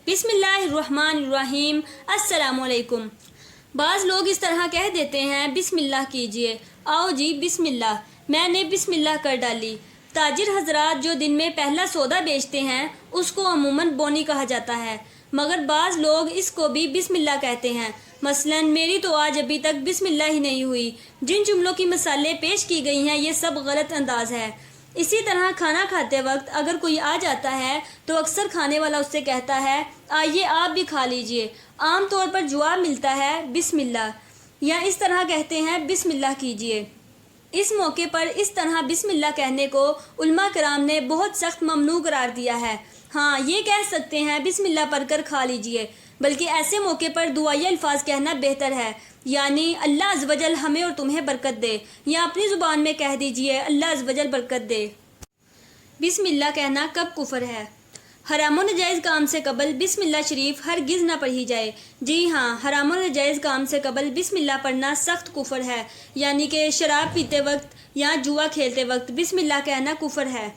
بسم اللہ الرحمن الرحیم۔ السلام علیکم۔ بعض لوگ اس طرح کہہ دیتے ہیں بسم اللہ کیجئے، آؤ جی بسم اللہ، میں نے بسم اللہ کر ڈالی۔ تاجر حضرات جو دن میں پہلا سودا بیچتے ہیں اس کو عموماً بونی کہا جاتا ہے، مگر بعض لوگ اس کو بھی بسم اللہ کہتے ہیں۔ مثلاً میری تو آج ابھی تک بسم اللہ ہی نہیں ہوئی۔ جن جملوں کی مثالیں پیش کی گئی ہیں یہ سب غلط انداز ہے۔ اسی طرح کھانا کھاتے وقت اگر کوئی آ جاتا ہے تو اکثر کھانے والا اس سے کہتا ہے آئیے آپ بھی کھا لیجئے۔ عام طور پر جواب ملتا ہے بسم اللہ، یا اس طرح کہتے ہیں بسم اللہ کیجئے۔ اس موقع پر اس طرح بسم اللہ کہنے کو علماء کرام نے بہت سخت ممنوع قرار دیا ہے۔ ہاں یہ کہہ سکتے ہیں بسم اللہ پڑھ کر کھا لیجئے، بلکہ ایسے موقع پر دعائیہ الفاظ کہنا بہتر ہے، یعنی اللہ عز و جل ہمیں اور تمہیں برکت دے، یا اپنی زبان میں کہہ دیجئے اللہ عز و جل برکت دے۔ بسم اللہ کہنا کب کفر ہے؟ حرام و نجائز کام سے قبل بسم اللہ شریف ہرگز نہ پڑھی جائے۔ جی ہاں، حرام و نجائز کام سے قبل بسم اللہ پڑھنا سخت کفر ہے، یعنی کہ شراب پیتے وقت یا جوا کھیلتے وقت بسم اللہ کہنا کفر ہے۔